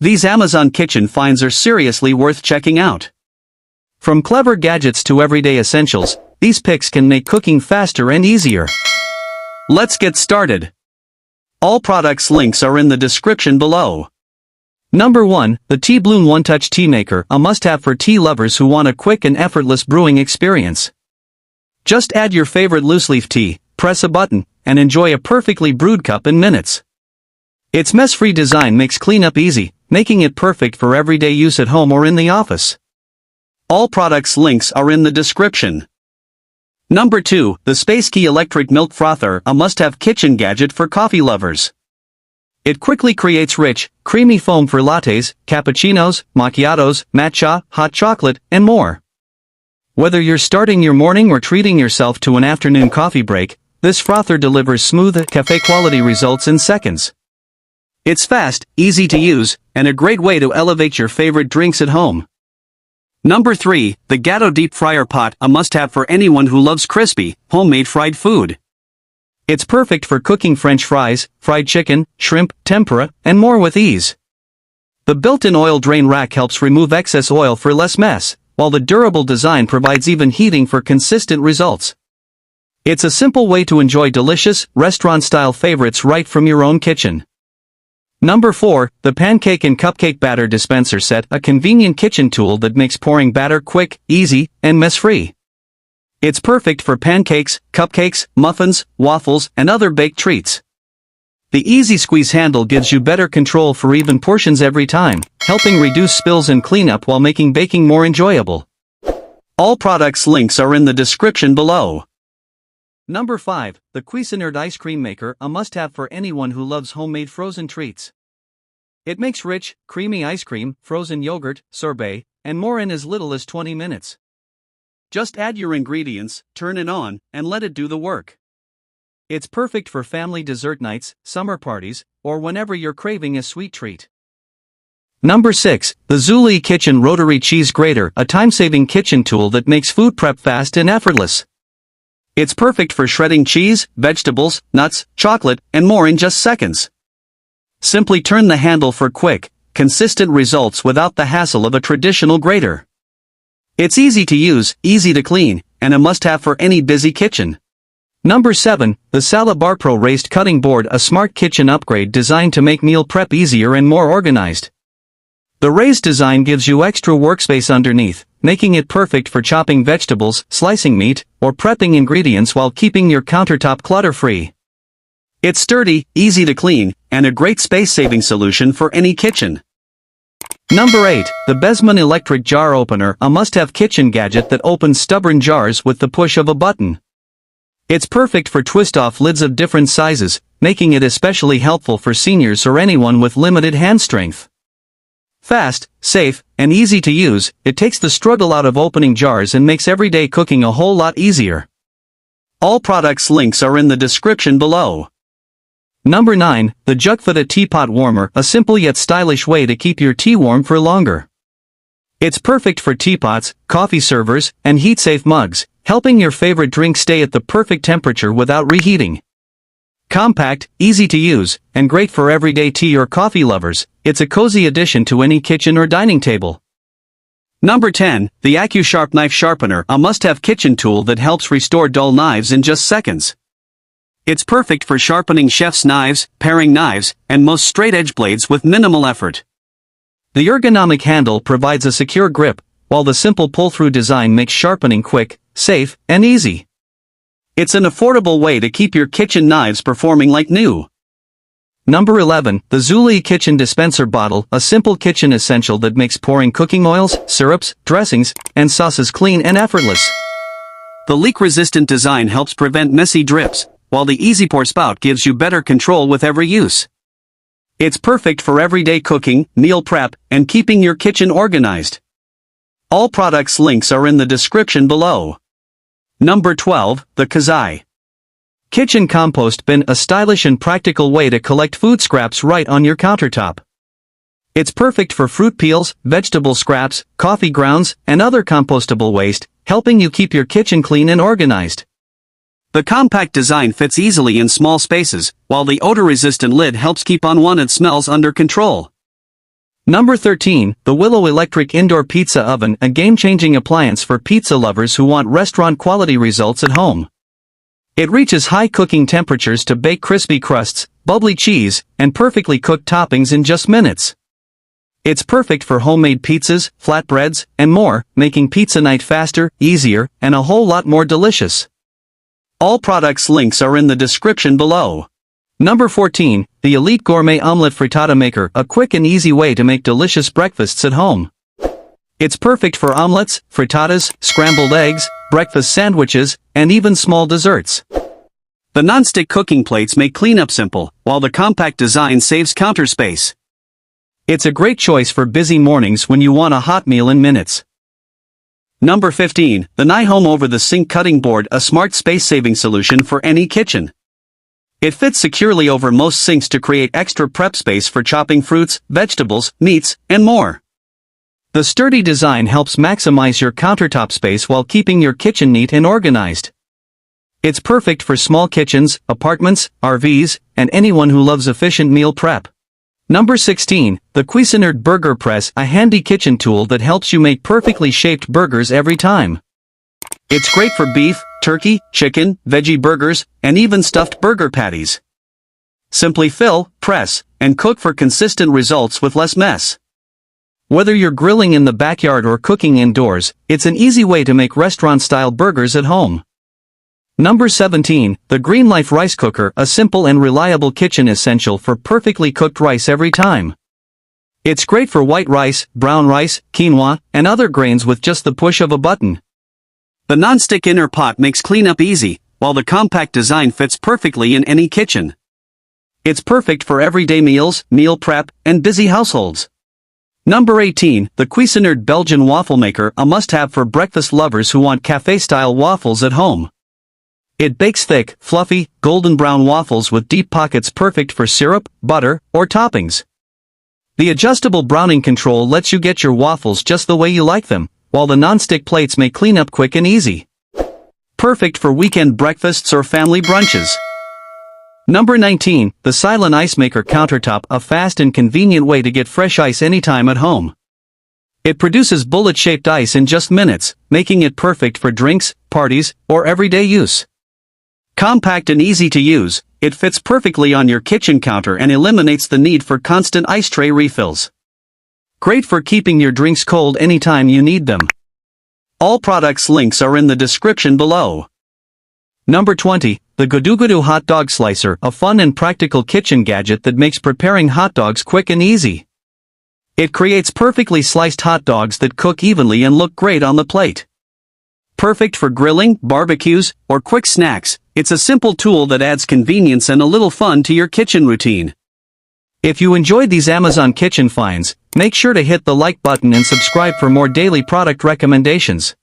These Amazon kitchen finds are seriously worth checking out. From clever gadgets to everyday essentials, these picks can make cooking faster and easier. Let's get started. All products links are in the description below. Number 1, the Teabloom One-Touch Tea Maker, a must-have for tea lovers who want a quick and effortless brewing experience. Just add your favorite loose-leaf tea, press a button, and enjoy a perfectly brewed cup in minutes. Its mess-free design makes cleanup easy, making it perfect for everyday use at home or in the office. All products links are in the description. Number 2, the Spacekey Electric Milk Frother, a must-have kitchen gadget for coffee lovers. It quickly creates rich, creamy foam for lattes, cappuccinos, macchiatos, matcha, hot chocolate, and more. Whether you're starting your morning or treating yourself to an afternoon coffee break, this frother delivers smooth, cafe-quality results in seconds. It's fast, easy to use, and a great way to elevate your favorite drinks at home. Number 3, the Gado Deep Fryer Pot, a must-have for anyone who loves crispy, homemade fried food. It's perfect for cooking French fries, fried chicken, shrimp, tempura, and more with ease. The built-in oil drain rack helps remove excess oil for less mess, while the durable design provides even heating for consistent results. It's a simple way to enjoy delicious, restaurant-style favorites right from your own kitchen. Number 4, the Pancake and Cupcake Batter Dispenser Set, a convenient kitchen tool that makes pouring batter quick, easy, and mess-free. It's perfect for pancakes, cupcakes, muffins, waffles, and other baked treats. The easy squeeze handle gives you better control for even portions every time, helping reduce spills and cleanup while making baking more enjoyable. All products links are in the description below. Number 5, the Cuisinart Ice Cream Maker, a must-have for anyone who loves homemade frozen treats. It makes rich, creamy ice cream, frozen yogurt, sorbet, and more in as little as 20 minutes. Just add your ingredients, turn it on, and let it do the work. It's perfect for family dessert nights, summer parties, or whenever you're craving a sweet treat. Number 6, the Zulay Kitchen Rotary Cheese Grater, a time-saving kitchen tool that makes food prep fast and effortless. It's perfect for shredding cheese, vegetables, nuts, chocolate, and more in just seconds. Simply turn the handle for quick, consistent results without the hassle of a traditional grater. It's easy to use, easy to clean, and a must-have for any busy kitchen. Number 7, the Salabarpro Raised Cutting Board, a smart kitchen upgrade designed to make meal prep easier and more organized. The raised design gives you extra workspace underneath, making it perfect for chopping vegetables, slicing meat, or prepping ingredients while keeping your countertop clutter-free. It's sturdy, easy to clean, and a great space-saving solution for any kitchen. Number 8, the Besmon Electric Jar Opener, a must-have kitchen gadget that opens stubborn jars with the push of a button. It's perfect for twist-off lids of different sizes, making it especially helpful for seniors or anyone with limited hand strength. Fast, safe, and easy to use, it takes the struggle out of opening jars and makes everyday cooking a whole lot easier. All products links are in the description below. Number 9, the JUKFITA Teapot Warmer, a simple yet stylish way to keep your tea warm for longer. It's perfect for teapots, coffee servers, and heat-safe mugs, helping your favorite drink stay at the perfect temperature without reheating. Compact, easy to use, and great for everyday tea or coffee lovers, it's a cozy addition to any kitchen or dining table. Number 10, the AccuSharp Knife Sharpener, a must-have kitchen tool that helps restore dull knives in just seconds. It's perfect for sharpening chef's knives, paring knives, and most straight-edge blades with minimal effort. The ergonomic handle provides a secure grip, while the simple pull-through design makes sharpening quick, safe, and easy. It's an affordable way to keep your kitchen knives performing like new. Number 11, the Zulay Kitchen Dispenser Bottle, a simple kitchen essential that makes pouring cooking oils, syrups, dressings, and sauces clean and effortless. The leak-resistant design helps prevent messy drips, while the Easy Pour spout gives you better control with every use. It's perfect for everyday cooking, meal prep, and keeping your kitchen organized. All products links are in the description below. Number 12, the KAZAI Kitchen Compost Bin, a stylish and practical way to collect food scraps right on your countertop. It's perfect for fruit peels, vegetable scraps, coffee grounds, and other compostable waste, helping you keep your kitchen clean and organized. The compact design fits easily in small spaces, while the odor-resistant lid helps keep unwanted smells under control. Number 13, the WILLOW Electric Indoor Pizza Oven, a game-changing appliance for pizza lovers who want restaurant-quality results at home. It reaches high cooking temperatures to bake crispy crusts, bubbly cheese, and perfectly cooked toppings in just minutes. It's perfect for homemade pizzas, flatbreads, and more, making pizza night faster, easier, and a whole lot more delicious. All products links are in the description below. Number 14, the Elite Gourmet Omelet Frittata Maker, a quick and easy way to make delicious breakfasts at home. It's perfect for omelets, frittatas, scrambled eggs, breakfast sandwiches, and even small desserts. The non-stick cooking plates make cleanup simple, while the compact design saves counter space. It's a great choice for busy mornings when you want a hot meal in minutes. Number 15, the NiHome Over-the-Sink Cutting Board, a smart space-saving solution for any kitchen. It fits securely over most sinks to create extra prep space for chopping fruits, vegetables, meats, and more. The sturdy design helps maximize your countertop space while keeping your kitchen neat and organized. It's perfect for small kitchens, apartments, RVs, and anyone who loves efficient meal prep. Number 16, the Cuisinart Burger Press, a handy kitchen tool that helps you make perfectly shaped burgers every time. It's great for beef, turkey, chicken, veggie burgers, and even stuffed burger patties. Simply fill, press, and cook for consistent results with less mess. Whether you're grilling in the backyard or cooking indoors, it's an easy way to make restaurant-style burgers at home. Number 17, the GreenLife Rice Cooker, a simple and reliable kitchen essential for perfectly cooked rice every time. It's great for white rice, brown rice, quinoa, and other grains with just the push of a button. The non-stick inner pot makes cleanup easy, while the compact design fits perfectly in any kitchen. It's perfect for everyday meals, meal prep, and busy households. Number 18, the Cuisinart Belgian Waffle Maker, a must-have for breakfast lovers who want cafe-style waffles at home. It bakes thick, fluffy, golden brown waffles with deep pockets perfect for syrup, butter, or toppings. The adjustable browning control lets you get your waffles just the way you like them, while the non-stick plates make cleanup quick and easy. Perfect for weekend breakfasts or family brunches. Number 19, the Silonn Ice Maker Countertop, a fast and convenient way to get fresh ice anytime at home. It produces bullet-shaped ice in just minutes, making it perfect for drinks, parties, or everyday use. Compact and easy to use, it fits perfectly on your kitchen counter and eliminates the need for constant ice tray refills. Great for keeping your drinks cold anytime you need them. All products links are in the description below. Number 20, the Gudugudu Hot Dog Slicer, a fun and practical kitchen gadget that makes preparing hot dogs quick and easy. It creates perfectly sliced hot dogs that cook evenly and look great on the plate. Perfect for grilling, barbecues, or quick snacks, it's a simple tool that adds convenience and a little fun to your kitchen routine. If you enjoyed these Amazon kitchen finds, make sure to hit the like button and subscribe for more daily product recommendations.